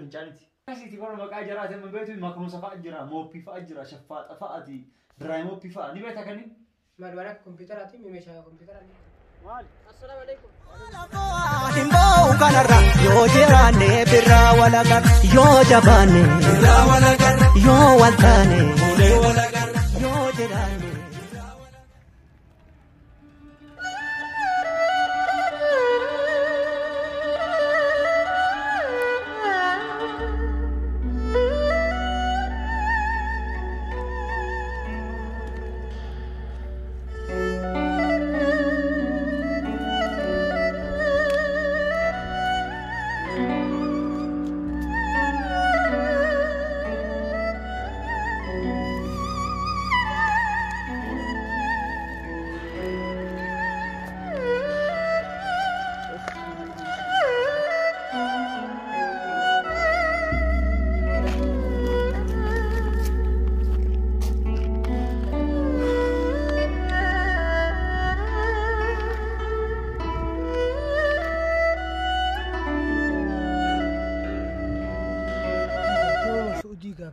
fincaaniti. Akkasitti bara maqaa jaraate min beetu makruusa fa'a jira, mooppii fa'a jira, shaffaaxa fa'ati, diraay mooppii fa'a ni beekta kanni. Maal bara kompiitaraati meeshaa kompiitaraati. Maal? Assalaamu alaykum. Himboo kanarra yoo jiraanne birraa walagar yoo jabaanne birraa walagar yoo waltaane bulee walagar yoo jiraanne.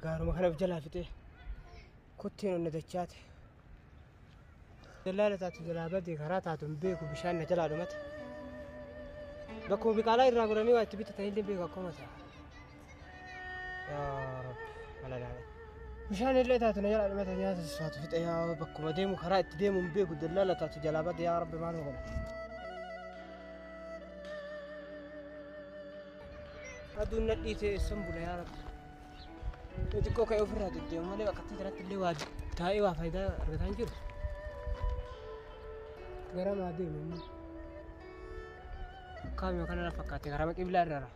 Gaaruma kana jalaa fixee kotteen onna dachaate dallaala taatu jalaa badee karaa taatu hin beeku bishaan na jalaa dhumate bakkuma biqaalaa irraa godhanii waa itti bitatan illee beeku akkuma ta'a yaa rabbi malalaala bishaan illee taatu na jalaa dhumate nyaata saatu fixe yaa bakkuma deemu karaa itti deemu hin beeku dallaala taatu jalaa badee yaa rabbi maal godha aduun na dhiitee sambula yaa rabbi Xiqqoo ka'ee ofirraa deddeemu malee bakkatti jalatti illee waa taa'ee waa faayidaa argataa hin jiru. Gara maa deemu? Kaamiyoo kana na fakkaate karaa qiblaa irraa.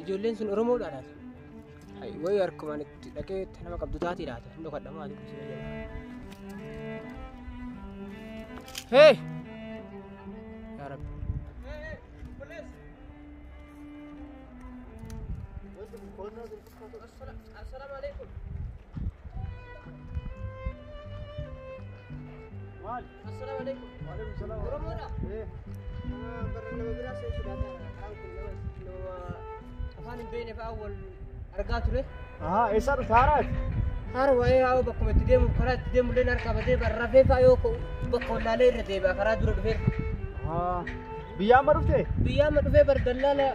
Ijoolleen sun Oromoodha. Wayi harkumaan itti dhaqee nama qabdu taatiidha. Inni kadhamaa adii kuusaa jira. Hey! Yaa Rabbi. Assalaamu alaykum. Maal? Assalaamu alaykum. Waalaikum salaam. Oromoodha. Bara nama biraa seetu laata. Afaan hin beekne fa'aa wal argaa ture. Eessa dhufa haaraati? Haara waa'ee haa bakkuma itti deemu karaa itti deemu illee harkaa badee barrafee fa'aa yoo bakka wallaalee irra deebi'a karaa dura dhufee. Biyyaa amma dhuftee? Biyyaa amma dhufee bar dallaala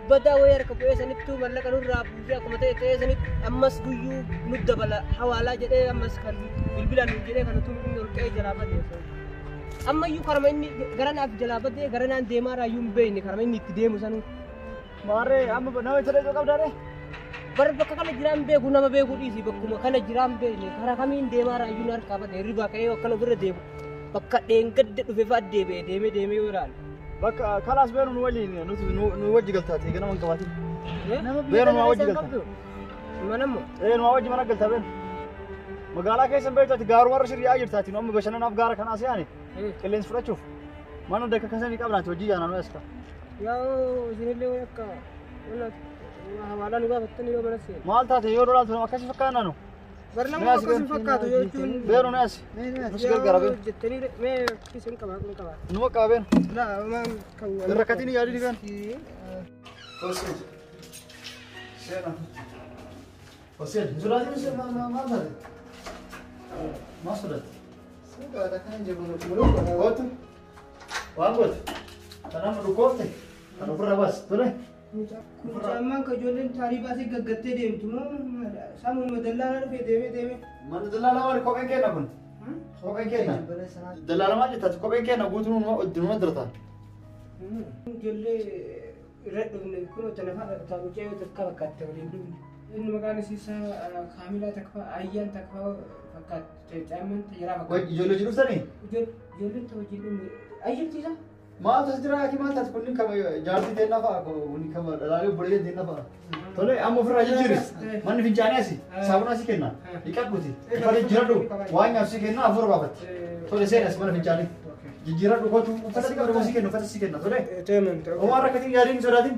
badaa wayii harka bu'ee sanittuu mallaqa nurraa buusee akkuma ta'e sanitti ammas guyyuu nu dabala hawaalaa jedhee ammas kan bilbilaan nu jedhee kan utuu inni ol ka'ee jalaa badee. Ammayyuu karama inni garanaaf jalaa badee garanaan deemaa raayyuu hin beekne karama inni itti deemu sanuu. Maarree amma nama isa dheedoo qabdaadhe? Bara bakka kana jiraan beeku nama beeku dhiisi bakkuma kana jiraan beekne karaa kamiin deemaa raayyuun harkaa badee hirribaa ka'ee akkana ofirra deemu bakka dheengadde dhufe fa'aa deemee yoo ilaalu. Bakka kalaas beenu nu waliin nu wajji galtaati ganama hin qabaatin. Beenu nu wajji galtaa. Manammoo? Nu wajji mana galtaa beenu. Magaalaa keessa beektaati gaaruma irra shirriyaa jirtaati nu amma bashannanaaf gaara kanaas yaane qilleensa fudhachuuf mana dakka kasanii qabnaati hojii yaanaa nu eeska. Yaa isinillee akka hawaalaan dhugaa fattanii yoo balasee. Maal taate yoo dolaaltu nama akkasii fakkaannaa nu? Barnamuu akkasii fakkaatu yoo jechuun. Beenu nees. Nus gargaara beenu. Jettanii mee kisin qabaa kun qabaa. Numa qaba beenu. Laa maan kan wal. Rakkatiin yaadii beenu. Hoseen. Seena. Hoseen. Zulaatiin se maal taate? Maal sodaate? Suuqaadha kan jedhamu mul'atu. Gootu. Waan goote. Kanaaf dhukkoote. Kan ofirra baas tole. Mucamman ka ijoolleen taarii baasee gaggattee deemtu moo sammuma dallaalaa dhufee deemee. Mana dallaalaa maali kopheen kenna kun? Kopheen kenna. Dallaalaa maal jettaati kopheen kenna guutuu numa dirata. Ijoollee irra dhufne kun tanafa taa'ucee yoo takka fakkaatte waliin dhufne. Inni maqaan isaa Kaamilaa takka ayyaan takka fakkaate caamman tajaajila fakkaate. Ijoollee jiruusanii? Ijoolleen taphachuu ayyamtiisa. Maal tas jira ati maal taati kunniin kama jaartii ta'e nafa kunniin kama dhalaalee obboleeyyan ta'e nafa. Tole amma ofirraa jijjiiris manni fincaanii asi saabuna si kenna dhiqadhuuti uffata jijjiiradhu waan nyaatu si kenna afur baafatti. Tole seenas mana fincaanii jijjiiradhu kootu uffata dhiqadhu si kenna uffata si kenna tole. Omaa rakkatiin yaadiin sodaatiin.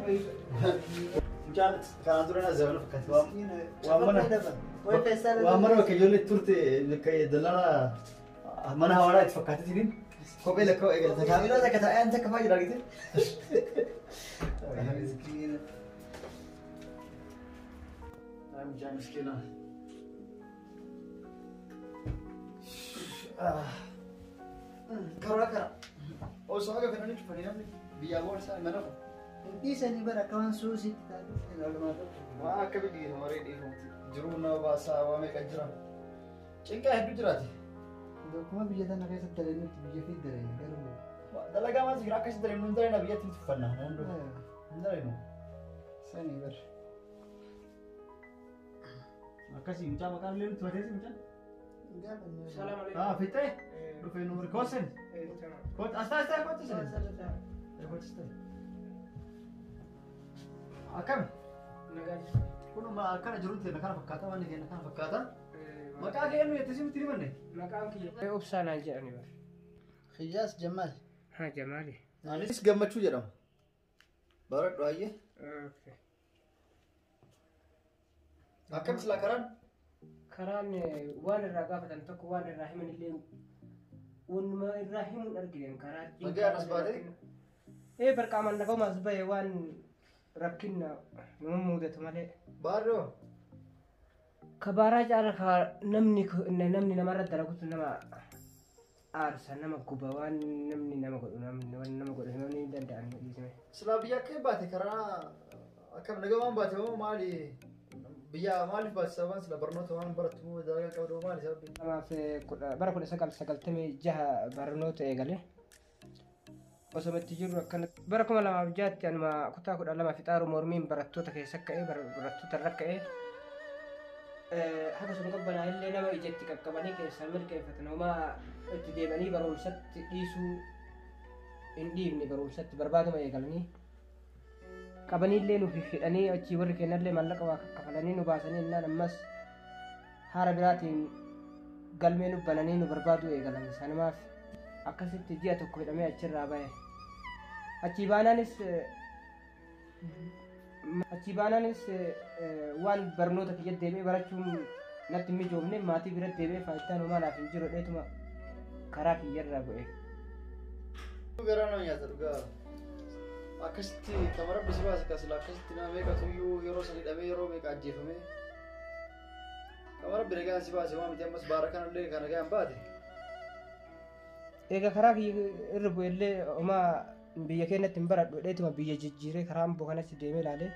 Fincaanii kanaan dura na zabana fakkaate waan mana bakka ijoollee turte dallala mana hawaaraa itti fakkaatitiniin. Kopi lekau egal. Kami lah kata ayam cakap aja lagi tu. Miskin. I'm jam miskin lah. Kara. Oh soalnya kan ini cuma ni biar bos saya mana? Ini saya ni berakawan susi tadi. Wah kami di hari ini jeruna bahasa awam kerja. Cengkeh hidup jerat. Kuma biyya tana keessatti dalaguutti biyya fi dareenya garuu dalagaa maal jira akkasii dareenu hin dareena biyyatti hin tuffannaa hin dareenu sanii bar akkasii mucaa maqaan illee nutti mateessi mucaan Salaam alaikum. Fixee dhufee nu mirkoosen asxaa koottisee akkami kunuma akkana jirutti kana fakkaata waan keenya kana fakkaata maqaa kee eenyu jettee simtti himanne Maqaan kiyya Obsaanaan jedhani bar. Khiyyaas Jamaal Haa Jamaali. anis gammachuu jedhama baradhu ayyee akkam silaa karaan Karaan waan irraa gaafatan tokko waan irraa himan illee wanuma irraa himuun arginen karaa Nagaan as baatee? Barqaamaan nagauma as bahe waan rakkinna nama mudatu malee. baadoo Kabaaraa caala ka namni namarra dalagutu nama aarsa nama guba waan namni nama godhu namni danda'an dhiisme. silaa biyya akka baate karaa akkam nagamaan baate moo maali biyya maaliif baate sababaan sila barnoota waan barattu moo dalagaa qabdu moo maali sababni? Namaaf bara 1996 barnoota eegale. Osoo itti jirru akkana bara 2006tti anuma kutaa 12 fixaaru mormiin barattoota keessa ka'ee barattoota irra ka'ee haga sun qabbanaa illee nama ijatti qaqqabanii keessaa mirkeeffatan homaa itti deemanii barumsatti dhiisuu hin dhiibne barumsatti barbaaduma eegalanii qabanii illee nuuf hidhanii achii warri kennallee maallaqa waa kaffalanii nu baasanii innaan ammas haara biraatiin galmee nu bananii nu barbaadu eegalan sanumaaf akkasitti ji'a tokko hidhamee achirraa bahe achii baanaanis waan barnoota kiyya deemee barachuun natti mijoomne maatii bira deemee faayidaan homaa naaf hin jiru dheetuma karaa kiyyarraa bu'e. Garaa nama nyaata dhugaa akkasitti kamara bisi baase kasila akkasitti nama meeqatu iyyuu yeroo san hidhamee yeroo meeqa ajjeefamee kamara bira gaan si baase waan miti ammas baara kanallee kana gaan baate. Egaa karaa kiyya irra bu'ellee homaa biyya keenyatti hin baradhu dheetuma biyya jijjiiree karaa amboo kanatti deemee ilaalee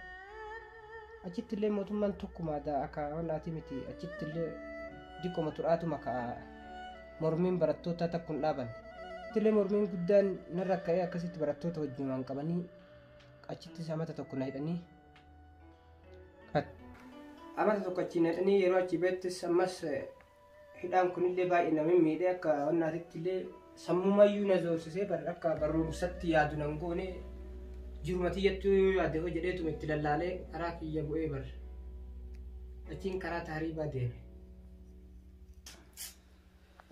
achitti illee mootummaan tokkuma akka wannaati miti achitti illee diqqoma turaatuma ka mormiin barattootaa takkuun dhaaban illee mormiin guddaan narra ka'ee akkasitti barattoota wajjimaan qabanii achitti amata tokko na hidhanii amata tokko achi na hidhanii yeroo achi beettis ammas hidhaan kunillee baay'ee namni miidhee akka wannaatitti illee sammumayyuu na zoorsisee akka barumsatti yaadu nan goone jiruma tiyyattuu yaade hoo jedheetuma itti lallaalee karaa kiyya bu'ee bar achiin karaa taariibaa deeme.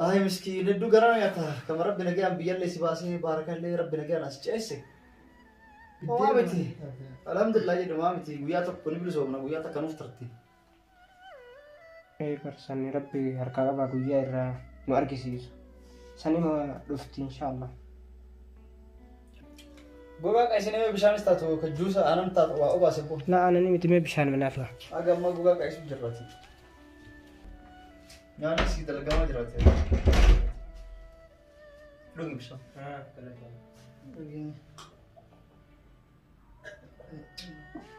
Ay miskiin hedduu garaa nyaata kama rabbi nagaan biyyallee si baasee baarakallee rabbi nagaan as ceesse. Waa miti alhamdulillah jedhama miti guyyaa tokko ni bilisoomna guyyaa takka nuuf tarti. Barsanni rabbi harkaa qabaa guyyaa irraa nu argisiisu. Sanima dhufti inshallah. Gogaa qaisine bishaanis taatu ka juusa aanan taatu waa obaase ko. La aanani miti mee bishaan manaafa. Aga amma gogaa qaisu jirraati. Nyaanni si dalagamaa jiraate. Dhugi bishaan.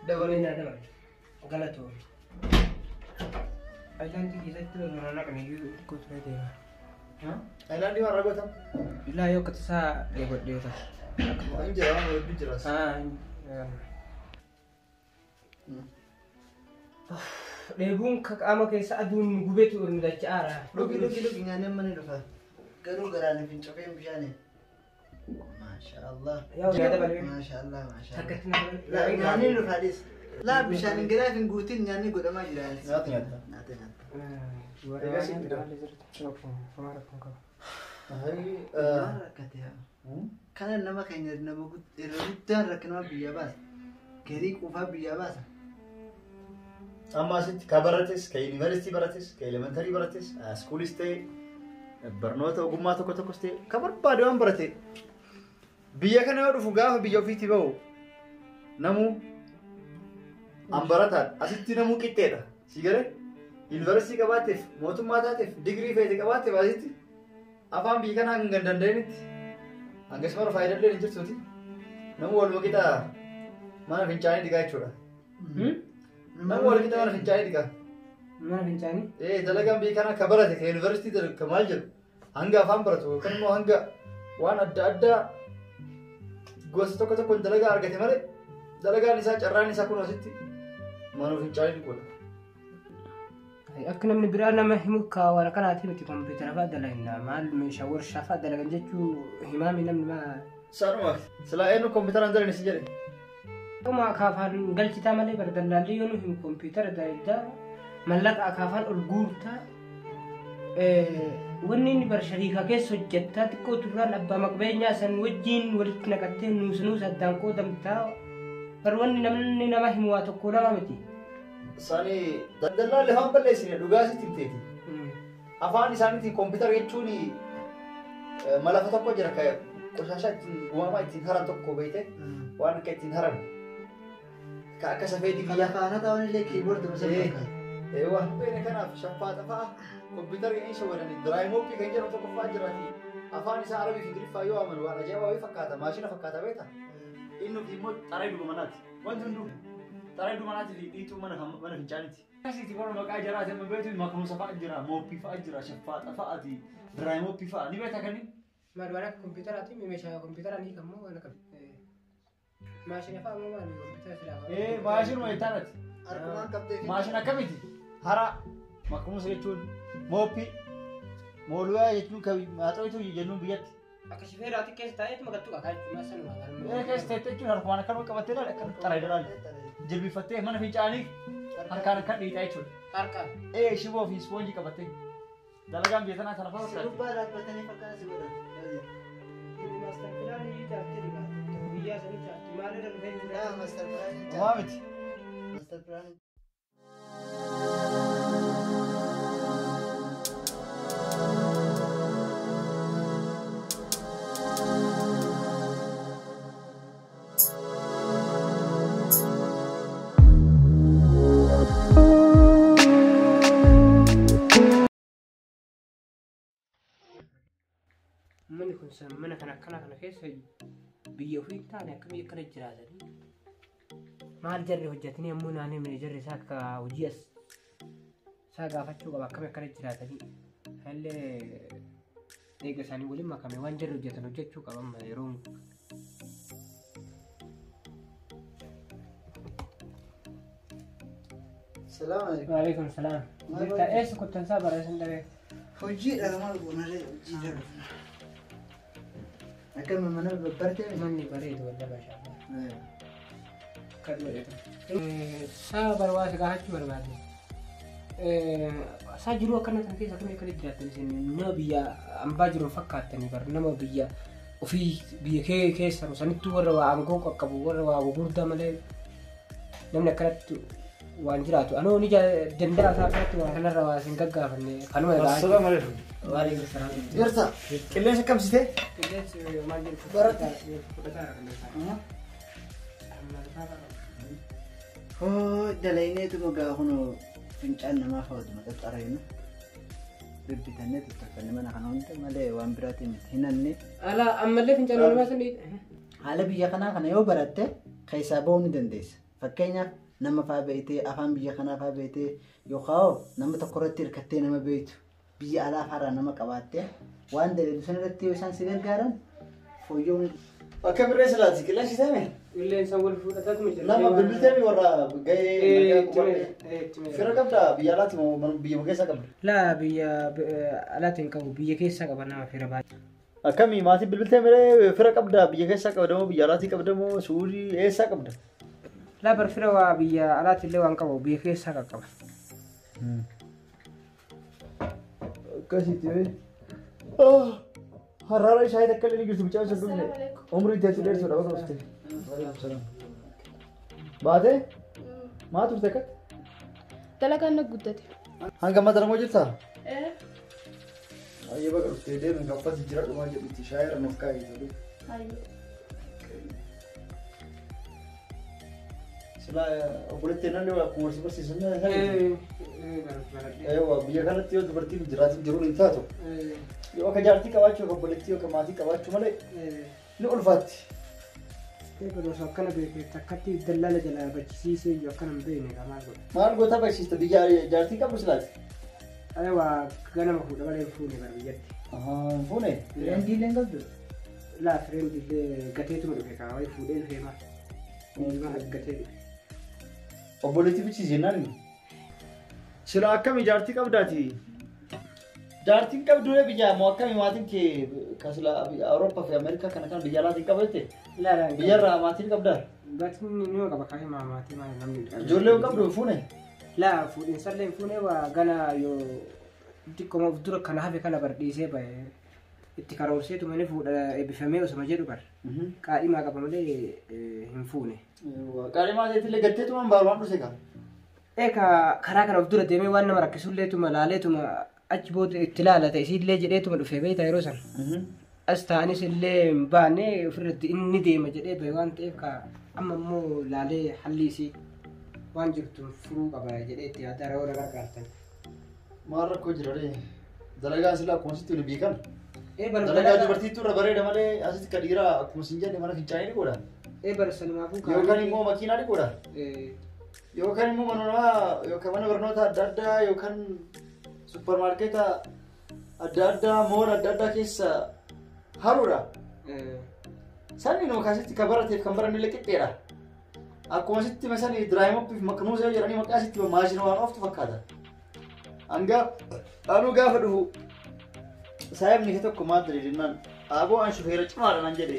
Dabalee naa dabale. Galatoo. Ayyaanti keessatti lolaa naqanii kutura deema. Aylaandii waan ragotam. Ilaa yoo akkata isaa deegodheeta. Waan jira waan hedduu jiraas. Dheebuun qaama keessa aduun gubeetu nu dacha'aara. Dhugi nyaanni amma ni dhufa. Garuu garaan fi cofeen bishaanii. Maashaallah. Maashaallah maashaallah. Nyaanni nu fadhis. Laa bishaan ingiraa fi guutiin nyaanni godhamaa jira. Nyaata. Kana nama keenya nama guddaan rakkinama biyya baasa. Garii quufaa biyya baasa. Amma asitti ka barates, ka yuunivarsiitii barates, ka elementarii barates, iskuulis ta'e barnoota ogummaa tokko tokkos ta'e ka barbaade waan barate. Biyya kana yoo dhufu gaafa biyya ofiitii bahu namuu an barataan asitti namuu qixxeedha. Si galee yuunivarsiitii qabaateef mootummaa taateef digirii feete qabaateef asitti afaan biyya kanaa hanga hin danda'initti hangasuma faayidaa illee hin jirtuuti. Namuu waluma qixa mana fincaanii dhiqaa jechuudha. Namuu wal qixa mana fincaanii dhiqaa. Mana fincaanii? Dalagaan biyya kanaa ka barate ka yuunivarsiitii dalagga maal jedhu hanga afaan baratu yookaan immoo hanga waan adda addaa gosa tokko tokkoon dalagaa argate malee dalagaan isaa carraan isaa kun asitti mana fincaanii dhiquudha. Akka namni biraa nama himu kaawwara kanaati miti kompiitara fa'aa dalaginna maal meeshaa warshaa fa'aa dalagan jechuu himaami namni maa. Saanuma silaa eenyu kompiitaraan dalagni si jedhe. Akkuma akaafaan galchitaa malee bara daldaalli yoo nu himu kompiitara dalagaa mallaqa akaafaan ol guurtaa wanni inni bara shariikaa keessa hojjettaa xiqqoo turraan abbaa maqbeenyaa san wajjiin walitti naqattee nuus addaan qoodamtaa bar wanni namni nama himu waa tokko lama miti. Sani daldallaan lafaan balleessine dhugaa sitti himteeti. Afaan isaaniitiin kompiitara jechuun malafa tokko jira ka qoshashaa ittiin uumamaa ittiin haran tokko beekte waan akka ittiin haran ka akka safeetii Kala faana ta'uun illee kiiboordi masallee. Waan beene kanaaf shaffaa xafaa kompiitara inni isa wadanii diraayimooppii kan jedhamu tokko fa'aa jiraati. Afaan isaa arabii fi ingiliffaa yoo amanu waan ajaa'ibaa wayii fakkaata maashina fakkaata beekta. Inni immoo xaree dhugumanaati. Wanti hunduu xaree dhugumanaati fi dhiituu mana fincaaniiti. Akkasitti bara maqaa jiraate amma beektu makamuusa fa'aa jira mooppii fa'aa jira shaffaa xafaati diraayimooppii fa'aa ni beekta kanneen. Maadwaan akka kompiitaraati meeshaa kompiitara ni kammoo waan akka maashina fa'aa moo maali kompiitara silaa. Maashinuma jettaanati. Harkumaan qabdee. Maashina akkamiti? Hara makamuusa jechuun mooppii mooluyaa jechuun kan maaxootu jennuun biyyatti. Akka shifeeraati keessa taa'eetu magattu qakaa jechuudha sanuma. Keessa ta'e jechuun harkumaan akkanuma qabattee laala akka xaree dalaali. Jilbifattee mana fincaanii harkaan akka dhiitaa jechuudha. Harkaan. Shiboo fi ispoonjii qabattee dalagaan biyya tanaa kana fa'aa fakkaata. Gubbaa dhaabbatanii fakkaata si godhan. Maastar pilaanii ijaartee dhiqaa biyyaa sanii ijaartee maalirra dhufee jira. Maastar pilaanii. Homaa miti. Maastar pilaanii. Manni kun mana kana keessa biyya ofii hin taane akka biyya kana jiraatanii maal jarri hojjetanii ammoo naannoo meneejarri isaa akka hojii isaa gaafachuu qaba akkami akkana jiraatanii illee eega isaanii waliin makame waan jarri hojjetan hojjechuu qaban yeroo Salaamu alaikum. Waalaikum salaam. Jirta eessa kuttansaa barreessan dhabee? Hojiidha maal goonaree hojii jira. Akka mana babbartee Manni bareedu walla bashaa. Kan godhatu. Saa barbaade gaafachuu barbaade. Saa jiruu akkana kan keessa akkamii akkana jiraatan isin nama biyya hambaa jiru fakkaatanii bar nama biyya ofii biyya keessa sanittuu warra waa aangoo qaqqabu warra waa gurguddaa malee namni akkanatti waan jiraatu anoo ni danda'a isaa akkanatti waan kanarra waa isin gaggaafanne kanuma irraa. Assalaamu alaikum. Waalaikum salaam. Jirta. Qilleensa akkamisitee? Qilleensi maal jedhu Barata. fudhataa Dalayneetu gogaa kunoo fincaan namaa fa'aatu maxxaxaraynu. Bibbitannee tuttuqqanne mana kana hunda malee waan biraatiin miti hinanne. Ala ammallee fincaan namaa sun Haala biyya kanaa kana yoo baratte keessaa ba'uu ni dandeessa. Fakkeenyaaf nama fa'aa beeytee afaan biyya kanaa fa'aa beeytee yookaan nama tokko irratti hirkattee nama beeytu biyya alaa fa'aa nama qabaattee waan daleedu san irratti yoo isaan si gargaaran fooyyoo. Akka birree silaati qilleensi ta'e اللي نسوي فودات مجرد لما بالبلتين ورا جاي فرق قبل بيالات من بيمكسا قبل لا لا تنكو بيكيسا قبل في رباط كمي ماتي بالبلتين مره فرق قبل بيكسا قبل دمو بيالاتي قبل دمو سوري ايسا قبل لا برفروا بيالات اللي وانكو بيكيسا قبل كاسيتي حرارة شايد أكل اللي قلت بتشاو سدوم عمري تأثير سودا بقى وستي بعده ما تفتكر تلاقي أنا قدتي هنگا ما درمو جبتها أيه بقى وستي ده من قفص جرات وما جبت شاعر نفكاي تقول أيوة سلا أقول تينا اللي ولا كورس بس يسمى أيوة بيجانا تيو دبرتي جرات جرون إنتاتو yoo ka jaartii qabaachuu ka obboleettii yoo ka maatii qabaachuu malee ni ulfaatti. Eegaluus akkana beekte akkatti dallala jalaa bachisiisee iyyuu akkana hin beekne maal godha. Maal goota barsiista biyya jaartii qabdu silaati? Waa ganama fuudha malee fuune bara biyyatti. Fuune? Fireendiilee hin qabdu? Laa fireendiilee gateetuma dhufe kaawwee fuudhee dhufee maal? Maal gatee dhufe. Obboleettii bichisiisee naan sila akkami jaartii qabdaati? Jaartiin qabdu biyya moo akkami maatiin kee kasla Awurooppaa fi Ameerikaa kana biyya alaatiin qabate? Biyya irraa maatiin qabdaa? Gatiin ni qaba kaayee maatii maal namni. Ijoollee qabdu fuune? Laa fuudhinsallee fuune waa gana yoo xiqqooma of dura kana hafe kana bardhiisee bahe itti karoorseetu mani fuudha eebbifamee osuma jedhu bar. Qaadhimaa qaba malee hin fuune. Qaadhimaa jeetillee gatteetuma baarumaan dhuse kaa? Eeka karaa kana of dura deemee waan nama rakkisulleetuma laaleetuma achi booda itti laalata isiillee jedheetuma dhufee beeyta yeroo san. As ta'anis illee hin baane ofirratti inni deema jedhee bahe waan ta'eef ka amma immoo laalee halli isii waan jirtu furuu qaba jedhee itti yaada yeroo na gargaartan. Maal rakkoo jira ree? Dalagaa silaa akkuma sitti waliin beekan? Dalagaa dubartiitu irra bareeda malee asitti ka dhiiraa akkuma sin jenne mana fincaanii ni godha? Barsiisanimaafuu Yookaan immoo makiinaa ni godha? Yookaan immoo mana barnoota adda addaa yookaan supermarketa adda addaa mool adda addaa keessa haruudha. Sanni nama kaasitti kan barateef kan baranne illee qixxeedha. Akkuma sitti masanii diraayimoppiif maknuusa jedhanii maqaa sitti maashina waan ooftu fakkaata. Hanga anuu gaafa dhufu saayibni tokko maal jedhe jennaan aboo an shufeera cimaadha nan jedhe.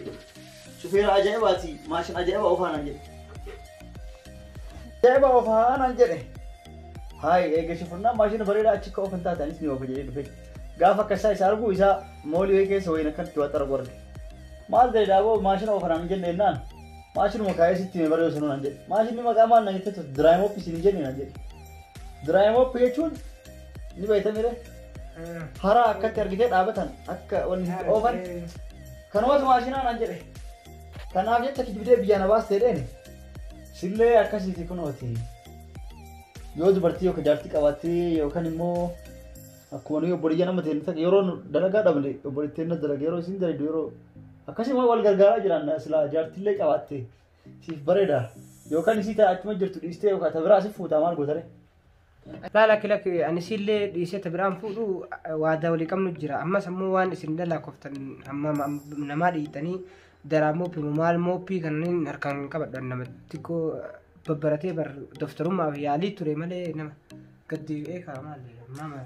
Shufeera ajaa'ibaati maashina ajaa'iba oofaa nan jedhe. Ajaa'iba oofaa nan jedhe. Hai eega shufurnaan maashina bareedaa achi akka oofan taatanis ni oofa jedhee dhufe. Gaafa akkasaa isa arguu isaa moolii wayii keessa wayiin akkatti waxxara gorge. Maal jedhe daaboo maashina oofan nan jenne jennaan maashinuma kaayee sitti mee bareedu sanuu nan jedhe. Maashinni maqaa maal nan jetteetu diraayimooppii siin jenne nan jedhe. Diraayimooppii jechuun ni beektamire haraa akkatti argitee dhaabatan akka wanni oofan kanumatu maashinaa nan jedhe. Kanaaf jecha kijibdee biyya na baastee dheene sillee akkasiiti kunooti. Yoo dubartii yookaan jaartii qabaattee yookaan immoo akkuma nuyi obboleeyyaa nama ta'e yeroo dalagaa dhabne obboleettiin na dalagaa yeroo isin dalagdu yeroo akkasuma wal gargaaraa jiran silaa jaartillee qabaattee siif bareeda yookaan isii ta'a achuma jirtu dhiistee yookaan tabiraa si fuutaa maal gootare. Laala kilak anisillee dhiisee tabiraan fuudhu waadaa walii qabnu jira ammas ammoo waan isin dhalaa koftan namaa dhiitanii daraa mooppii maal mooppii kanneen harkaan qabadhan namatti koo babbaratee bar doftarummaa fi yaalii ture malee nama gaddeebi'ee kaa maal nama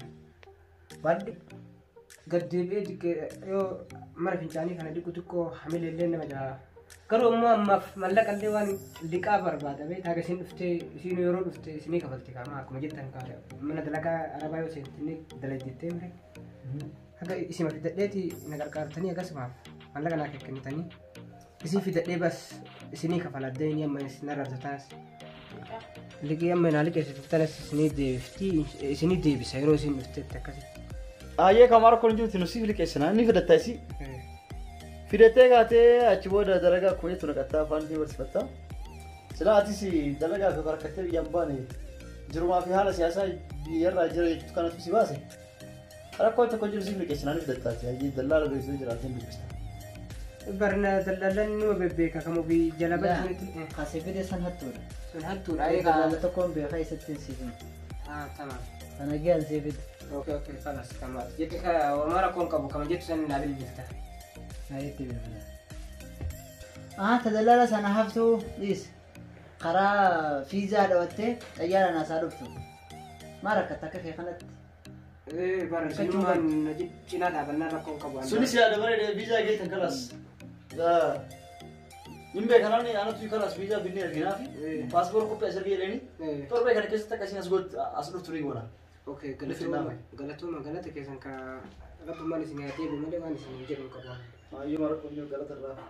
baadhi gaddeebi'ee yoo mana fincaanii kana dhiqu xiqqoo hamileellee nama jaa garuu ammoo ammaaf mallaqallee waan liqaa barbaadamee taaga isin dhuftee isin yeroo dhuftee isinii kafalti kaama akkuma jettan kaa mana dalagaa arabaa yoo seentanii dalajjettee mire haga isima fidadheeti na gargaartanii akkasumaaf mallaqa naa kennitanii isin fidadhee bas isinii kafaladhee ni amma isin arrabsataas liqii amma naa liqeessitu tanas isinii deebisa yeroo isin dhufteetti akkasitti. Ayyee kamaara kun jirti nusi liqeessinaa inni fidatta isii. Fidattee gaatee achi booda dalagaa akkuma jettu naqattaa afaan fi barsiifatta. Silaa atis dalagaa fi barakattee biyyaan baane jirumaa fi haala siyaasaa biyyarraa jira jechuutu kanatu si baase. Rakkoo tokko jiru si liqeessinaa ni fidattaati. Ayyee dallaala beeksisuu jiraateen dubbista. Barna dallalan numa bebbeeka kamuu fi jala badanitti. Kasee fide san hattuudha. Sun hattuudha. Dallala tokkoon beekaa isatti hin siifin. Tamam. Sana ga'an see fide. Oke kanas kamas. Jadi wamara kon kamu kamu jadi sana nabil bisa. Nah itu benar. تدلل سنة هفتو ليس قرا فيزا دوتة طيارة ناس عرفتو ما ركضتك في خنت barreeffamni nadi cinaa dhaabannaa rakkoon qabu. Sunis yaada bareeda viizaa geetan kalas. Nimbe kanaan anatu kalas viizaa binnee arginaa fi paaspoortii qophii asirra jedhanii torbee kana keessatti akkasiin as dhuftu ni goona. Okay, galata keessan ka rabbumaan isin yaadee malee waan isin jedhu qabu. Maayyoo marqoonni galata irraa.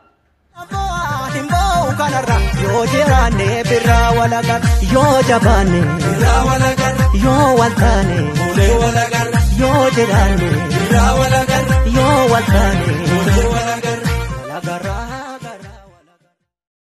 Himboo kanarra yoo jiraanne birraa walagar yoo jabaanne birraa walagar yoo waltaane ulee walagar yoo jiraanne birraa walagar yoo waltaane ulee walagar walagarraa.